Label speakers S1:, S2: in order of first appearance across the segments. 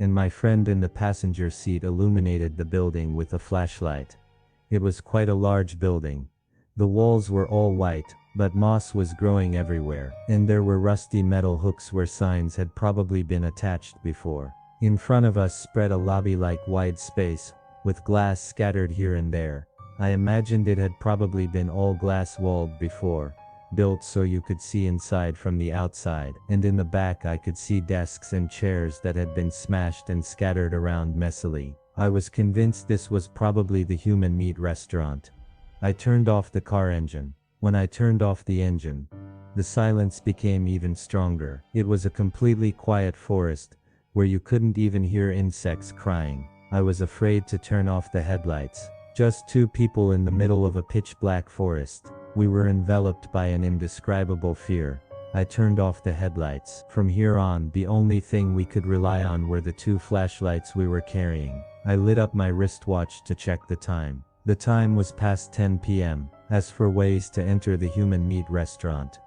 S1: and my friend in the passenger seat illuminated the building with a flashlight. It was quite a large building. The walls were all white, but moss was growing everywhere, and there were rusty metal hooks where signs had probably been attached before. In front of us spread a lobby-like wide space, with glass scattered here and there. I imagined it had probably been all glass-walled before, built so you could see inside from the outside, and in the back I could see desks and chairs that had been smashed and scattered around messily. I was convinced this was probably the human meat restaurant. I turned off the car engine. When I turned off the engine, the silence became even stronger. It was a completely quiet forest, where you couldn't even hear insects crying. I was afraid to turn off the headlights. Just two people in the middle of a pitch-black forest. We were enveloped by an indescribable fear. I turned off the headlights. From here on, the only thing we could rely on were the two flashlights we were carrying. I lit up my wristwatch to check the time. The time was past 10 p.m. As for ways to enter the human meat restaurant,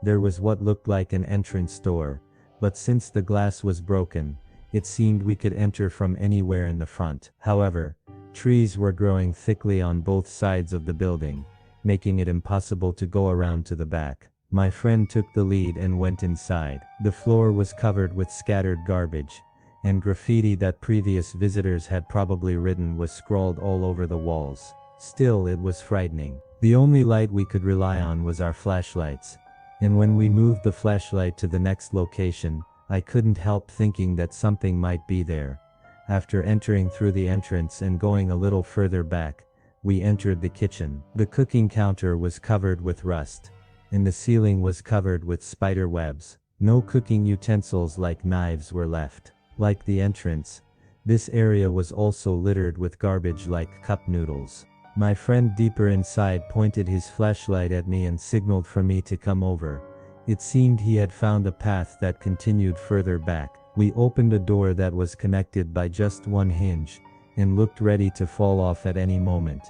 S1: there was what looked like an entrance door, but since the glass was broken, it seemed we could enter from anywhere in the front. However, trees were growing thickly on both sides of the building, making it impossible to go around to the back. My friend took the lead and went inside. The floor was covered with scattered garbage, and graffiti that previous visitors had probably written was scrawled all over the walls. Still, it was frightening. The only light we could rely on was our flashlights, and when we moved the flashlight to the next location, I couldn't help thinking that something might be there. After entering through the entrance and going a little further back, we entered the kitchen. The cooking counter was covered with rust, and the ceiling was covered with spider webs. No cooking utensils like knives were left. Like the entrance, this area was also littered with garbage like cup noodles. My friend deeper inside pointed his flashlight at me and signaled for me to come over. It seemed he had found a path that continued further back. We opened a door that was connected by just one hinge, and looked ready to fall off at any moment,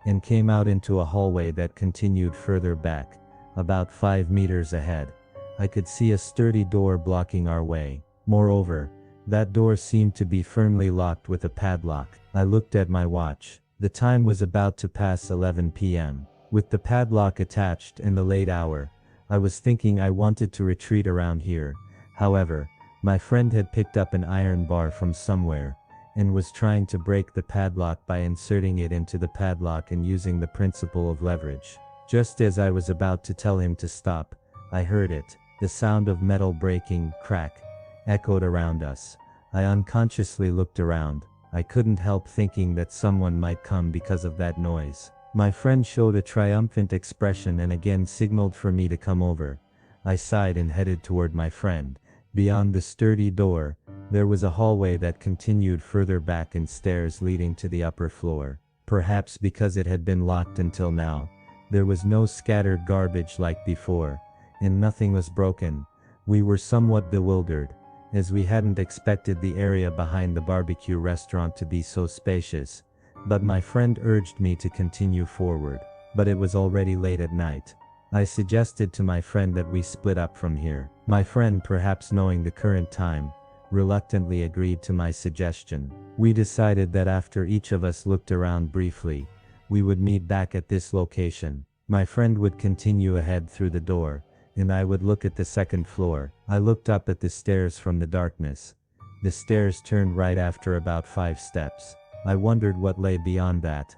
S1: and came out into a hallway that continued further back, about 5 meters ahead. I could see a sturdy door blocking our way. Moreover, that door seemed to be firmly locked with a padlock. I looked at my watch. The time was about to pass 11 p.m. With the padlock attached and the late hour, I was thinking I wanted to retreat around here. However, my friend had picked up an iron bar from somewhere, and was trying to break the padlock by inserting it into the padlock and using the principle of leverage. Just as I was about to tell him to stop, I heard it. The sound of metal breaking, crack, echoed around us. I unconsciously looked around. I couldn't help thinking that someone might come because of that noise. My friend showed a triumphant expression and again signaled for me to come over. I sighed and headed toward my friend. Beyond the sturdy door, there was a hallway that continued further back and stairs leading to the upper floor. Perhaps because it had been locked until now, there was no scattered garbage like before, and nothing was broken. We were somewhat bewildered, as we hadn't expected the area behind the barbecue restaurant to be so spacious, but my friend urged me to continue forward. But it was already late at night. I suggested to my friend that we split up from here. My friend, perhaps knowing the current time, reluctantly agreed to my suggestion. We decided that after each of us looked around briefly, we would meet back at this location. My friend would continue ahead through the door, and I would look at the second floor. I looked up at the stairs from the darkness. The stairs turned right after about 5 steps. I wondered what lay beyond that.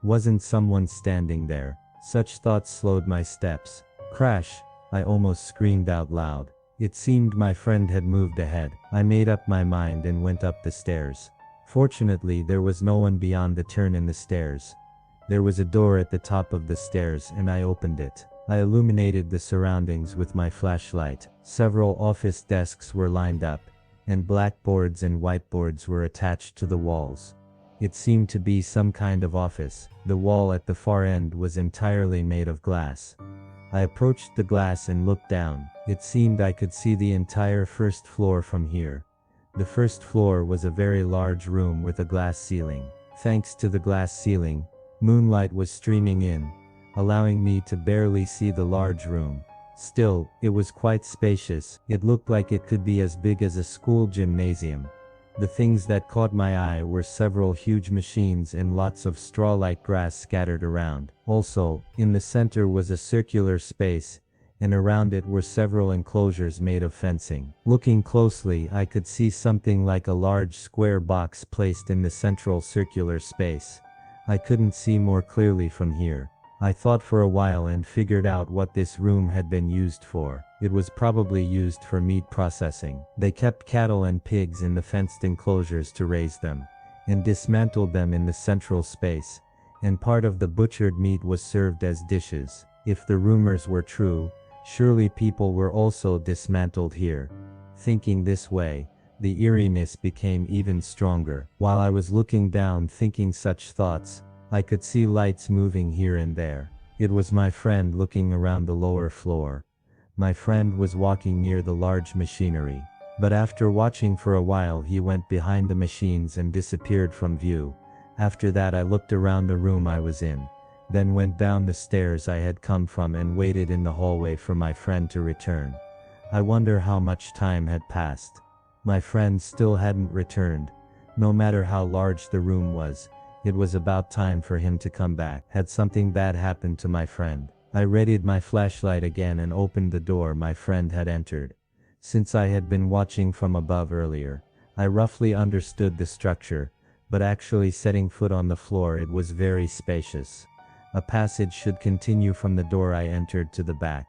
S1: Wasn't someone standing there? Such thoughts slowed my steps. Crash! I almost screamed out loud. It seemed my friend had moved ahead. I made up my mind and went up the stairs. Fortunately, there was no one beyond the turn in the stairs. There was a door at the top of the stairs and I opened it. I illuminated the surroundings with my flashlight. Several office desks were lined up, and blackboards and whiteboards were attached to the walls. It seemed to be some kind of office. The wall at the far end was entirely made of glass. I approached the glass and looked down. It seemed I could see the entire first floor from here. The first floor was a very large room with a glass ceiling. Thanks to the glass ceiling, moonlight was streaming in, allowing me to barely see the large room. Still, it was quite spacious. It looked like it could be as big as a school gymnasium, The things that caught my eye were several huge machines and lots of straw-like grass scattered around. Also, in the center was a circular space, and around it were several enclosures made of fencing. Looking closely, I could see something like a large square box placed in the central circular space. I couldn't see more clearly from here. I thought for a while and figured out what this room had been used for. It was probably used for meat processing. They kept cattle and pigs in the fenced enclosures to raise them, and dismantled them in the central space, and part of the butchered meat was served as dishes. If the rumors were true, surely people were also dismantled here. Thinking this way, the eeriness became even stronger. While I was looking down thinking such thoughts, I could see lights moving here and there. It was my friend looking around the lower floor. My friend was walking near the large machinery, but after watching for a while he went behind the machines and disappeared from view. After that I looked around the room I was in, then went down the stairs I had come from and waited in the hallway for my friend to return. I wonder how much time had passed. My friend still hadn't returned. No matter how large the room was, it was about time for him to come back. Had something bad happened to my friend? I readied my flashlight again and opened the door my friend had entered. Since I had been watching from above earlier, I roughly understood the structure, but actually setting foot on the floor it was very spacious. A passage should continue from the door I entered to the back,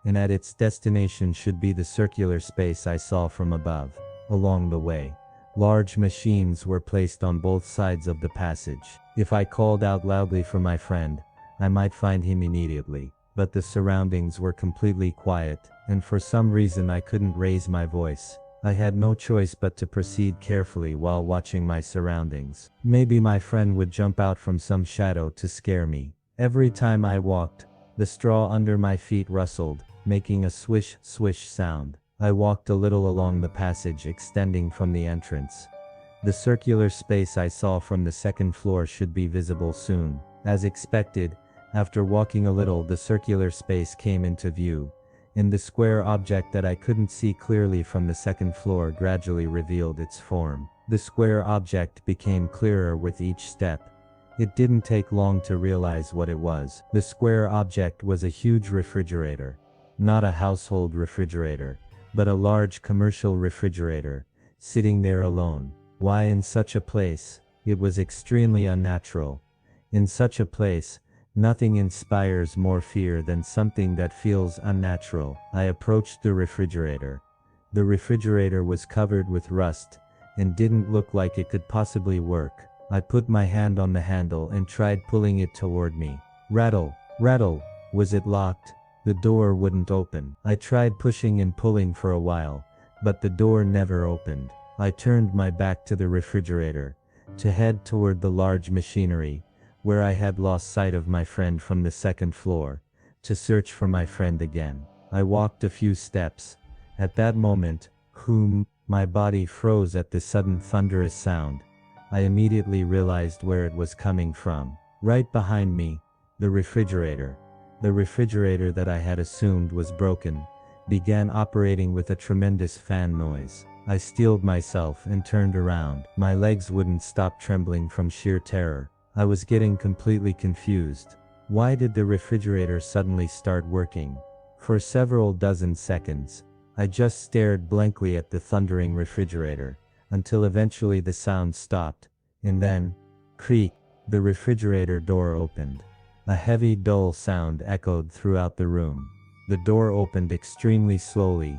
S1: and at its destination should be the circular space I saw from above. Along the way, large machines were placed on both sides of the passage. If I called out loudly for my friend, I might find him immediately, but the surroundings were completely quiet, and for some reason I couldn't raise my voice. I had no choice but to proceed carefully while watching my surroundings. Maybe my friend would jump out from some shadow to scare me. Every time I walked, the straw under my feet rustled, making a swish, swish sound. I walked a little along the passage extending from the entrance. The circular space I saw from the second floor should be visible soon. As expected, after walking a little the circular space came into view, and the square object that I couldn't see clearly from the second floor gradually revealed its form. The square object became clearer with each step. It didn't take long to realize what it was. The square object was a huge refrigerator. Not a household refrigerator, but a large commercial refrigerator, sitting there alone. Why in such a place? It was extremely unnatural. In such a place, nothing inspires more fear than something that feels unnatural. I approached the refrigerator. The refrigerator was covered with rust, and didn't look like it could possibly work. I put my hand on the handle and tried pulling it toward me. Rattle, rattle. Was it locked? The door wouldn't open. I tried pushing and pulling for a while, but the door never opened. I turned my back to the refrigerator, to head toward the large machinery, where I had lost sight of my friend from the second floor, to search for my friend again. I walked a few steps. At that moment, my body froze at the sudden thunderous sound. I immediately realized where it was coming from. Right behind me, the refrigerator. The refrigerator that I had assumed was broken, began operating with a tremendous fan noise. I steeled myself and turned around. My legs wouldn't stop trembling from sheer terror. I was getting completely confused. Why did the refrigerator suddenly start working? For several dozen seconds, I just stared blankly at the thundering refrigerator, until eventually the sound stopped, and then, creak, the refrigerator door opened. A heavy, dull sound echoed throughout the room. The door opened extremely slowly,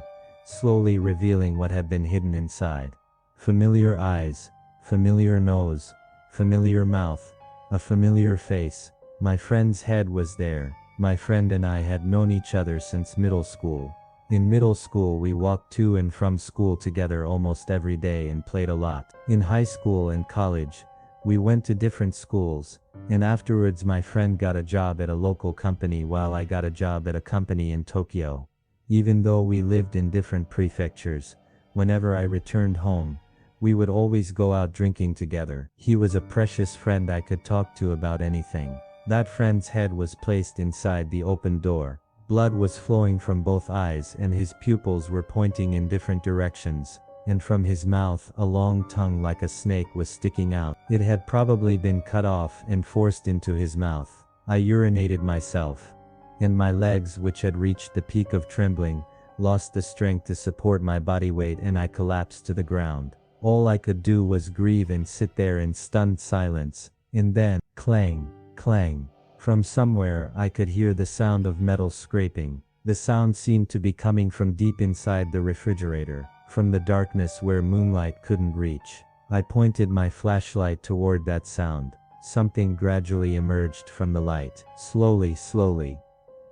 S1: revealing what had been hidden inside. Familiar eyes, familiar nose, familiar mouth, a familiar face. My friend's head was there. My friend and I had known each other since middle school. In middle school we walked to and from school together almost every day and played a lot. In high school and college, we went to different schools, and afterwards my friend got a job at a local company while I got a job at a company in Tokyo. Even though we lived in different prefectures, whenever I returned home, we would always go out drinking together. He was a precious friend I could talk to about anything. That friend's head was placed inside the open door. Blood was flowing from both eyes and his pupils were pointing in different directions. and from his mouth a long tongue like a snake was sticking out. It had probably been cut off and forced into his mouth. I urinated myself, and my legs, which had reached the peak of trembling, lost the strength to support my body weight, and I collapsed to the ground. All I could do was grieve and sit there in stunned silence. And then, clang, clang. From somewhere I could hear the sound of metal scraping. The sound seemed to be coming from deep inside the refrigerator, from the darkness where moonlight couldn't reach. I pointed my flashlight toward that sound. Something gradually emerged from the light. Slowly, slowly.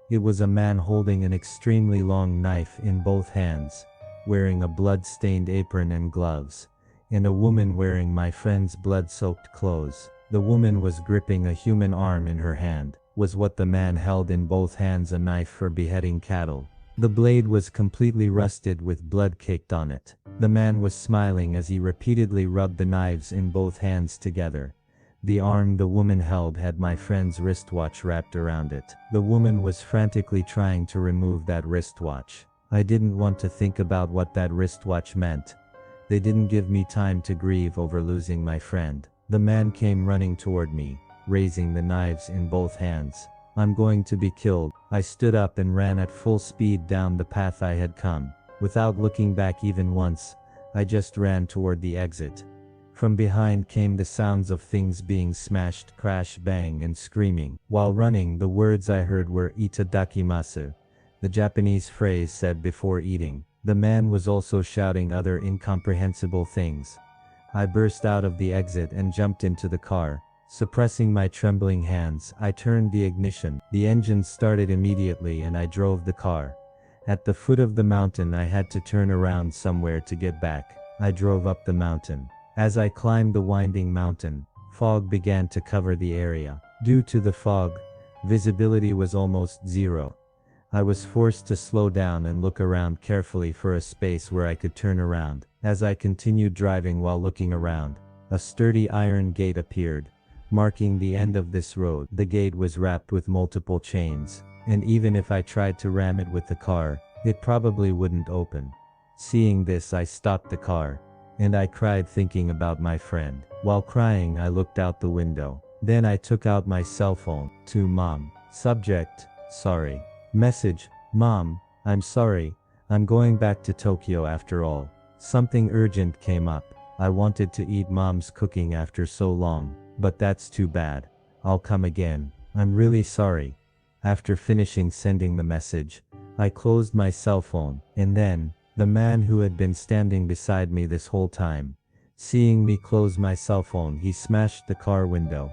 S1: It was a man holding an extremely long knife in both hands, wearing a blood-stained apron and gloves, and a woman wearing my friend's blood-soaked clothes. The woman was gripping a human arm in her hand. Was what the man held in both hands a knife for beheading cattle? The blade was completely rusted with blood caked on it. The man was smiling as he repeatedly rubbed the knives in both hands together. The arm the woman held had my friend's wristwatch wrapped around it. The woman was frantically trying to remove that wristwatch. I didn't want to think about what that wristwatch meant. They didn't give me time to grieve over losing my friend. The man came running toward me, raising the knives in both hands. I'm going to be killed. I stood up and ran at full speed down the path I had come. Without looking back even once, I just ran toward the exit. From behind came the sounds of things being smashed, crash, bang, and screaming. While running, the words I heard were itadakimasu, the Japanese phrase said before eating. The man was also shouting other incomprehensible things. I burst out of the exit and jumped into the car. Suppressing my trembling hands, I turned the ignition. The engine started immediately and I drove the car. At the foot of the mountain, I had to turn around somewhere to get back. I drove up the mountain. As I climbed the winding mountain, fog began to cover the area. Due to the fog, visibility was almost zero. I was forced to slow down and look around carefully for a space where I could turn around. As I continued driving while looking around, a sturdy iron gate appeared, marking the end of this road. The gate was wrapped with multiple chains, and even if I tried to ram it with the car, it probably wouldn't open. Seeing this, I stopped the car, and I cried thinking about my friend. While crying, I looked out the window. Then I took out my cell phone. To Mom. Subject: sorry. Message: Mom, I'm sorry. I'm going back to Tokyo after all. Something urgent came up. I wanted to eat Mom's cooking after so long, but that's too bad. I'll come again. I'm really sorry. After finishing sending the message, I closed my cell phone, and then, the man who had been standing beside me this whole time, seeing me close my cell phone, he smashed the car window.